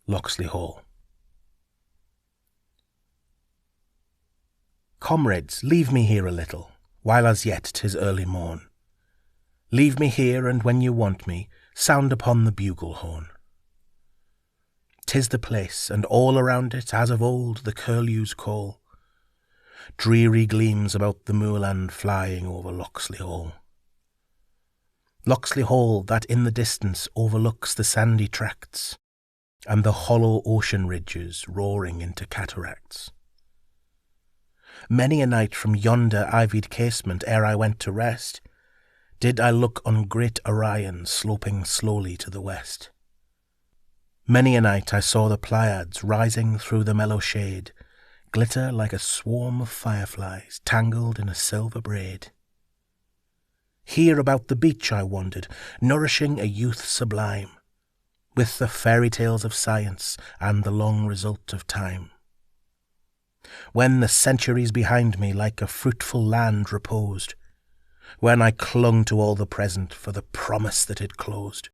Locksley Hall. Comrades, leave me here a little, while as yet 'tis early morn. Leave me here, and when you want me, sound upon the bugle horn. 'Tis the place, and all around it, as of old, the curlews call. Dreary gleams about the moorland flying over Locksley Hall. Locksley Hall, that in the distance overlooks the sandy tracts, and the hollow ocean ridges roaring into cataracts. Many a night from yonder ivied casement, ere I went to rest, did I look on great Orion sloping slowly to the west. Many a night I saw the Pleiades rising through the mellow shade, glitter like a swarm of fireflies tangled in a silver braid. Here about the beach I wandered, nourishing a youth sublime, with the fairy tales of science and the long result of time. When the centuries behind me like a fruitful land reposed, when I clung to all the present for the promise that had closed,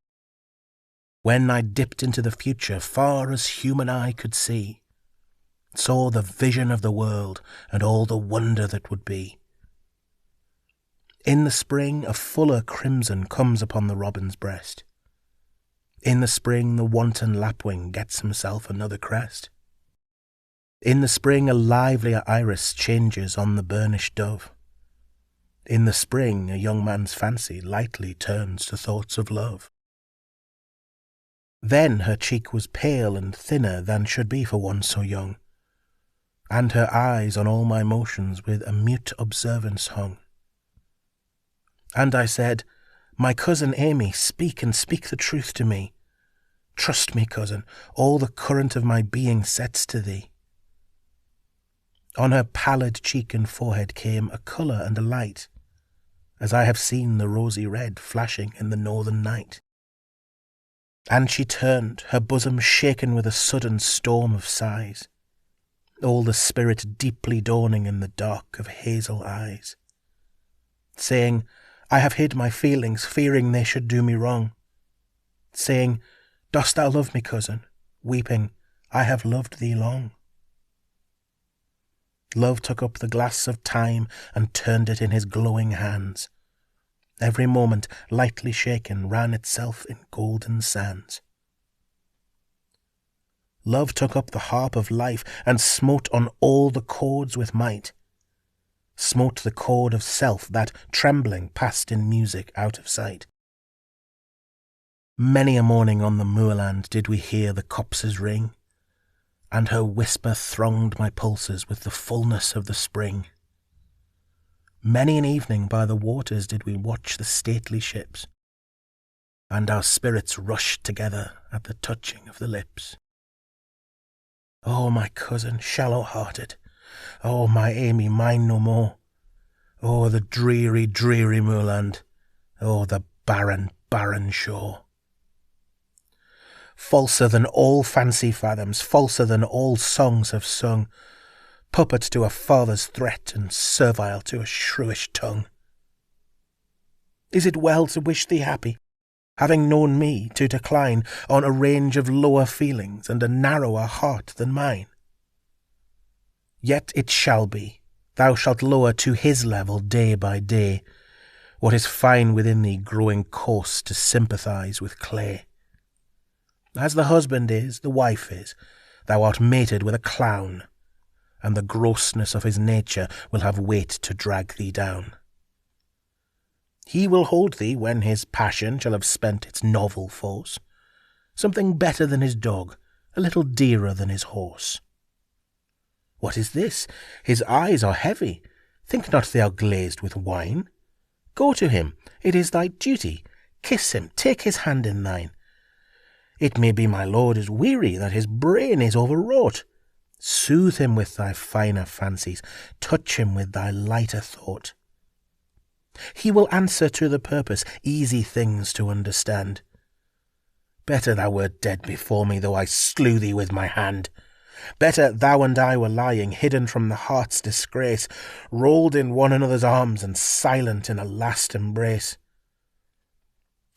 when I dipped into the future far as human eye could see, saw the vision of the world and all the wonder that would be. In the spring a fuller crimson comes upon the robin's breast. In the spring the wanton lapwing gets himself another crest. In the spring a livelier iris changes on the burnished dove. In the spring a young man's fancy lightly turns to thoughts of love. Then her cheek was pale and thinner than should be for one so young, and her eyes on all my motions with a mute observance hung. And I said, "My cousin Amy, speak and speak the truth to me. Trust me, cousin, all the current of my being sets to thee." On her pallid cheek and forehead came a colour and a light, as I have seen the rosy red flashing in the northern night. And she turned, her bosom shaken with a sudden storm of sighs, all the spirit deeply dawning in the dark of hazel eyes, saying, "I have hid my feelings, fearing they should do me wrong," saying, "Dost thou love me, cousin?" Weeping, "I have loved thee long." Love took up the glass of time and turned it in his glowing hands. Every moment, lightly shaken, ran itself in golden sands. Love took up the harp of life and smote on all the chords with might, smote the chord of self that, trembling, passed in music out of sight. Many a morning on the moorland did we hear the copses ring, and her whisper thronged my pulses with the fullness of the spring. Many an evening by the waters did we watch the stately ships, and our spirits rushed together at the touching of the lips. Oh, my cousin, shallow-hearted, oh, my Amy, mine no more. Oh, the dreary, dreary moorland, oh, the barren, barren shore. Falser than all fancy fathoms, falser than all songs have sung, puppet to a father's threat and servile to a shrewish tongue. Is it well to wish thee happy, having known me to decline on a range of lower feelings and a narrower heart than mine? Yet it shall be, thou shalt lower to his level day by day what is fine within thee growing coarse to sympathize with clay. As the husband is, the wife is, thou art mated with a clown, and the grossness of his nature will have weight to drag thee down. He will hold thee when his passion shall have spent its novel force, something better than his dog, a little dearer than his horse. What is this? His eyes are heavy. Think not they are glazed with wine. Go to him, it is thy duty. Kiss him, take his hand in thine. It may be my lord is weary, that his brain is overwrought. Soothe him with thy finer fancies, touch him with thy lighter thought. He will answer to the purpose, easy things to understand. Better thou wert dead before me, though I slew thee with my hand. Better thou and I were lying, hidden from the heart's disgrace, rolled in one another's arms and silent in a last embrace.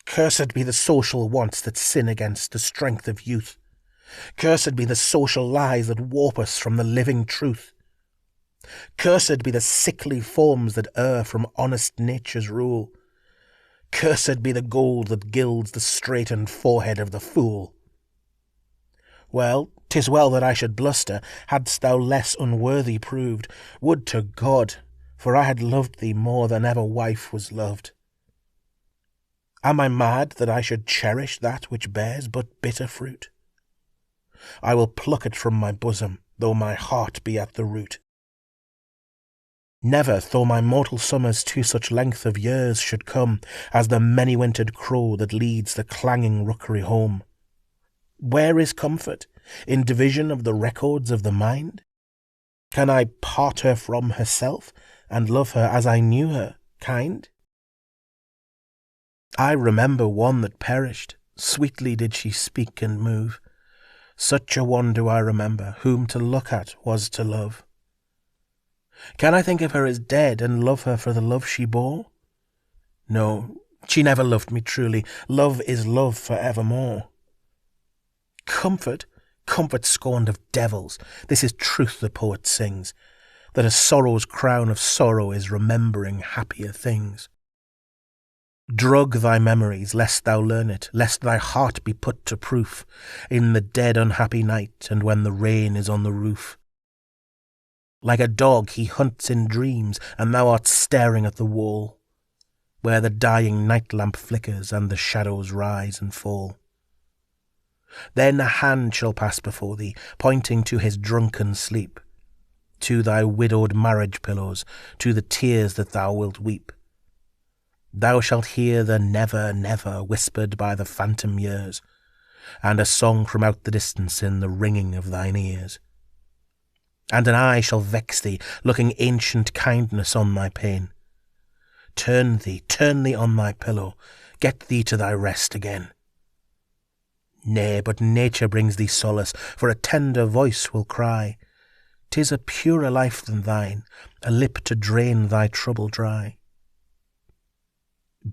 Cursed be the social wants that sin against the strength of youth. Cursed be the social lies that warp us from the living truth. Cursed be the sickly forms that err from honest nature's rule. Cursed be the gold that gilds the straitened forehead of the fool. Well, 'tis well that I should bluster, hadst thou less unworthy proved. Would to God, for I had loved thee more than ever wife was loved. Am I mad that I should cherish that which bears but bitter fruit? I will pluck it from my bosom, though my heart be at the root. Never, though my mortal summers to such length of years should come, as the many-wintered crow that leads the clanging rookery home. Where is comfort? In division of the records of the mind? Can I part her from herself, and love her as I knew her, kind? I remember one that perished, sweetly did she speak and move. Such a one do I remember, whom to look at was to love. Can I think of her as dead, and love her for the love she bore? No, she never loved me truly. Love is love for evermore. Comfort, comfort scorned of devils, this is truth the poet sings, that a sorrow's crown of sorrow is remembering happier things. Drug thy memories, lest thou learn it, lest thy heart be put to proof, in the dead unhappy night, and when the rain is on the roof. Like a dog he hunts in dreams, and thou art staring at the wall, where the dying night lamp flickers, and the shadows rise and fall. Then a hand shall pass before thee, pointing to his drunken sleep, to thy widowed marriage pillows, to the tears that thou wilt weep. Thou shalt hear the never, never whispered by the phantom years, and a song from out the distance in the ringing of thine ears. And an eye shall vex thee, looking ancient kindness on thy pain. Turn thee on thy pillow, get thee to thy rest again. Nay, but nature brings thee solace, for a tender voice will cry, 'Tis a purer life than thine, a lip to drain thy trouble dry.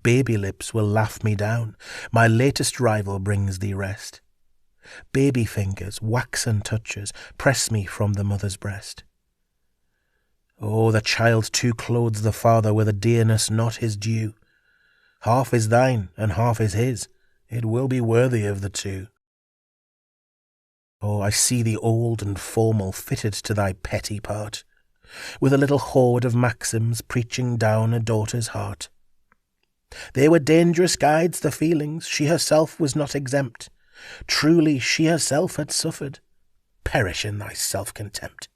Baby lips will laugh me down, my latest rival brings thee rest. Baby fingers, waxen touches, press me from the mother's breast. Oh, the child too clothes the father with a dearness not his due. Half is thine, and half is his, it will be worthy of the two. Oh, I see thee old and formal, fitted to thy petty part, with a little hoard of maxims preaching down a daughter's heart. They were dangerous guides, the feelings, she herself was not exempt. Truly she herself had suffered. Perish in thy self-contempt.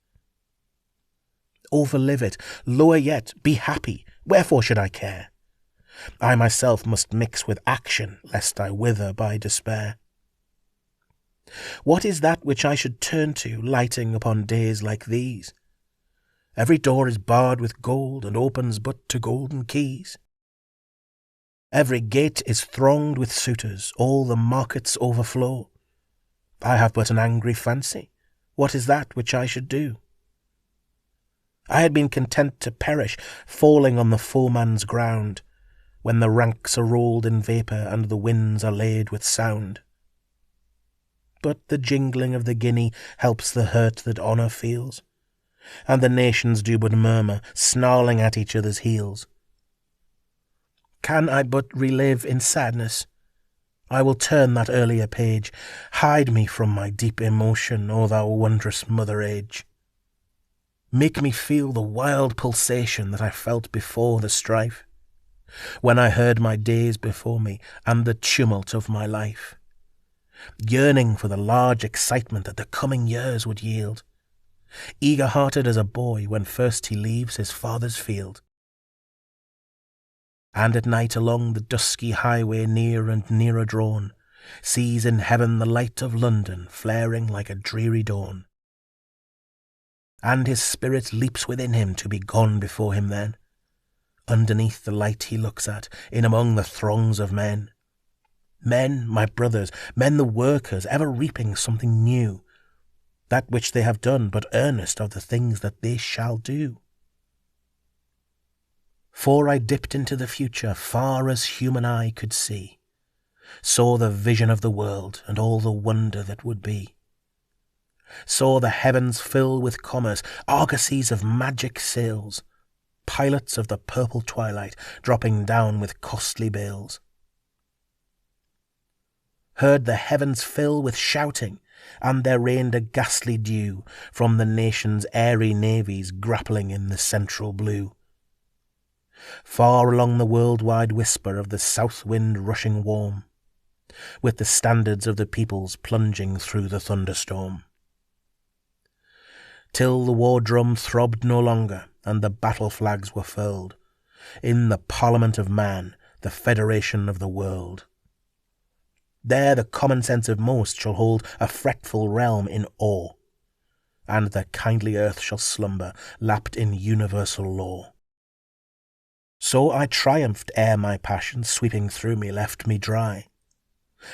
Overlive it, lower yet, be happy, wherefore should I care? I myself must mix with action, lest I wither by despair. What is that which I should turn to, lighting upon days like these? Every door is barred with gold, and opens but to golden keys. Every gate is thronged with suitors, all the markets overflow. I have but an angry fancy, what is that which I should do? I had been content to perish, falling on the foeman's ground, when the ranks are rolled in vapour, and the winds are laid with sound. But the jingling of the guinea helps the hurt that honour feels, and the nations do but murmur, snarling at each other's heels. Can I but relive in sadness? I will turn that earlier page. Hide me from my deep emotion, O thou wondrous mother age. Make me feel the wild pulsation that I felt before the strife, when I heard my days before me and the tumult of my life, yearning for the large excitement that the coming years would yield, eager-hearted as a boy when first he leaves his father's field. And at night along the dusky highway near and nearer drawn, sees in heaven the light of London flaring like a dreary dawn. And his spirit leaps within him to be gone before him then. Underneath the light he looks at, in among the throngs of men. Men, my brothers, men the workers, ever reaping something new, that which they have done, but earnest of the things that they shall do. For I dipped into the future far as human eye could see, saw the vision of the world and all the wonder that would be. Saw the heavens fill with commerce, argosies of magic sails, pilots of the purple twilight dropping down with costly bales. Heard the heavens fill with shouting, and there rained a ghastly dew from the nation's airy navies grappling in the central blue. Far along the world-wide whisper of the south wind rushing warm, with the standards of the peoples plunging through the thunderstorm. Till the war drum throbbed no longer, and the battle flags were furled, in the Parliament of Man, the Federation of the World. There the common sense of most shall hold a fretful realm in awe, and the kindly earth shall slumber, lapped in universal law. So I triumphed ere my passion, sweeping through me, left me dry,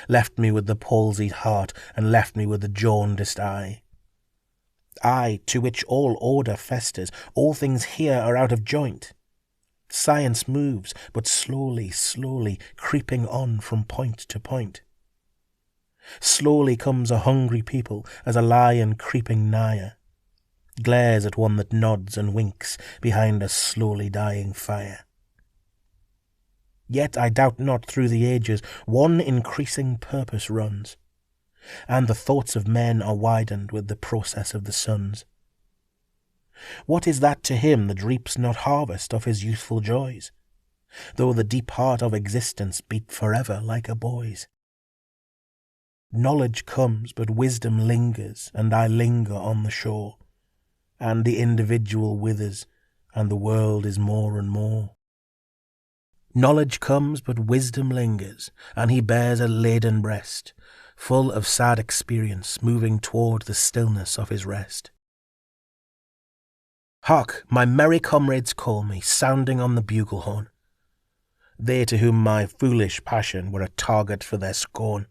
left me with the palsied heart, and left me with the jaundiced eye. I, to which all order festers, all things here are out of joint. Science moves, but slowly, slowly, creeping on from point to point. Slowly comes a hungry people, as a lion creeping nigher, glares at one that nods and winks behind a slowly dying fire. Yet I doubt not through the ages one increasing purpose runs, and the thoughts of men are widened with the process of the suns. What is that to him that reaps not harvest of his youthful joys, though the deep heart of existence beat forever like a boy's? Knowledge comes, but wisdom lingers, and I linger on the shore, and the individual withers, and the world is more and more. Knowledge comes, but wisdom lingers, and he bears a laden breast, full of sad experience, moving toward the stillness of his rest. Hark, my merry comrades call me, sounding on the bugle horn, they to whom my foolish passion were a target for their scorn.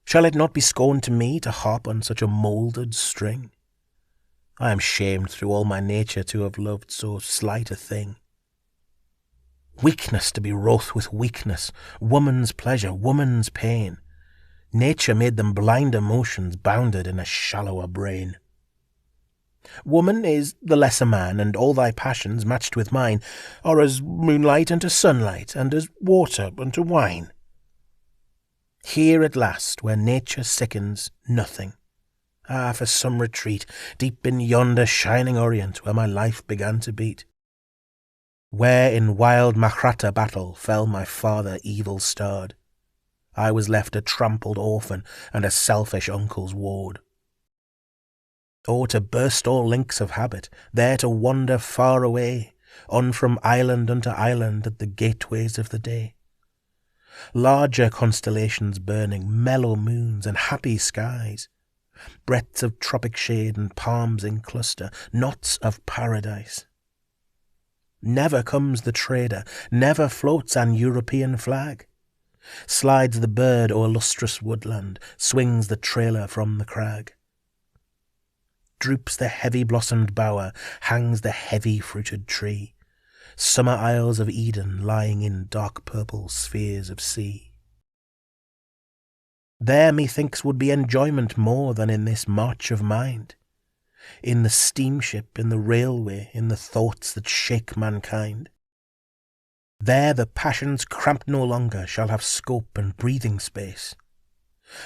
Shall it not be scorn to me to harp on such a moulded string? I am shamed through all my nature to have loved so slight a thing. Weakness to be wroth with weakness, woman's pleasure, woman's pain. Nature made them blind emotions bounded in a shallower brain. Woman is the lesser man, and all thy passions matched with mine are as moonlight unto sunlight, and as water unto wine. Here at last, where nature sickens, nothing. Ah, for some retreat, deep in yonder shining orient, where my life began to beat. Where in wild Maratha battle fell my father evil-starred, I was left a trampled orphan and a selfish uncle's ward. Oh, to burst all links of habit, there to wander far away, on from island unto island at the gateways of the day. Larger constellations burning, mellow moons and happy skies, breadths of tropic shade and palms in cluster, knots of paradise. Never comes the trader, never floats an European flag. Slides the bird o'er lustrous woodland, swings the trailer from the crag. Droops the heavy-blossomed bower, hangs the heavy-fruited tree, summer isles of Eden lying in dark purple spheres of sea. There methinks would be enjoyment more than in this march of mind, in the steamship, in the railway, in the thoughts that shake mankind. There the passions cramped no longer shall have scope and breathing space.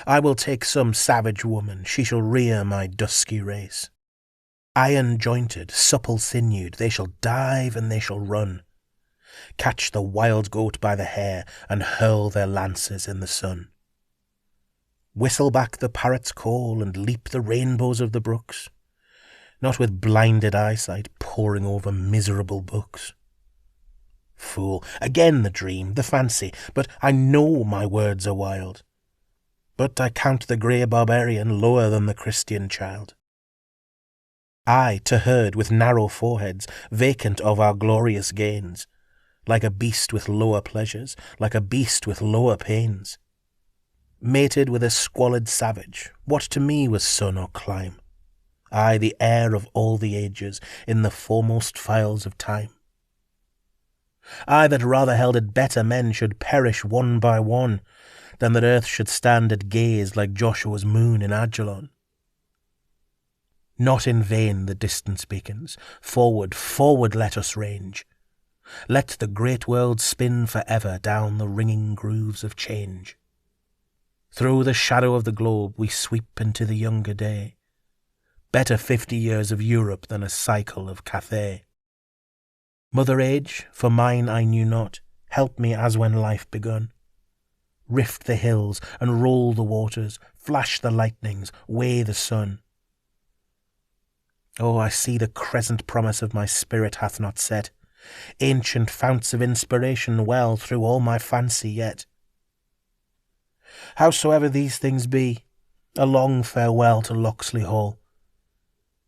I will take some savage woman, she shall rear my dusky race. Iron-jointed, supple-sinewed, they shall dive and they shall run, catch the wild goat by the hair and hurl their lances in the sun. Whistle back the parrot's call and leap the rainbows of the brooks, not with blinded eyesight poring over miserable books. Fool, again the dream, the fancy, but I know my words are wild. But I count the grey barbarian lower than the Christian child. I, to herd with narrow foreheads, vacant of our glorious gains, like a beast with lower pleasures, like a beast with lower pains. Mated with a squalid savage, what to me was sun or clime? I, the heir of all the ages, in the foremost files of time. I that rather held it better men should perish one by one, than that earth should stand at gaze like Joshua's moon in Ajalon. Not in vain the distance beacons. Forward, forward let us range. Let the great world spin for ever down the ringing grooves of change. Through the shadow of the globe we sweep into the younger day. Better 50 years of Europe than a cycle of Cathay. Mother age, for mine I knew not, help me as when life begun. Rift the hills and roll the waters, flash the lightnings, weigh the sun. Oh, I see the crescent promise of my spirit hath not set, ancient founts of inspiration well through all my fancy yet. Howsoever these things be, a long farewell to Locksley Hall.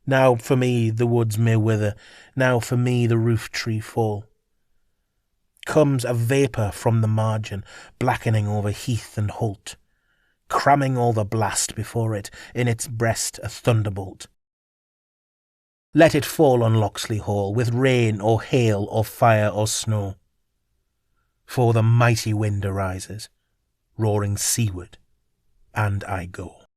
Now for me the woods may wither, now for me the roof tree fall. Comes a vapour from the margin, blackening over heath and holt, cramming all the blast before it, in its breast a thunderbolt. Let it fall on Locksley Hall, with rain or hail or fire or snow. For the mighty wind arises, roaring seaward, and I go.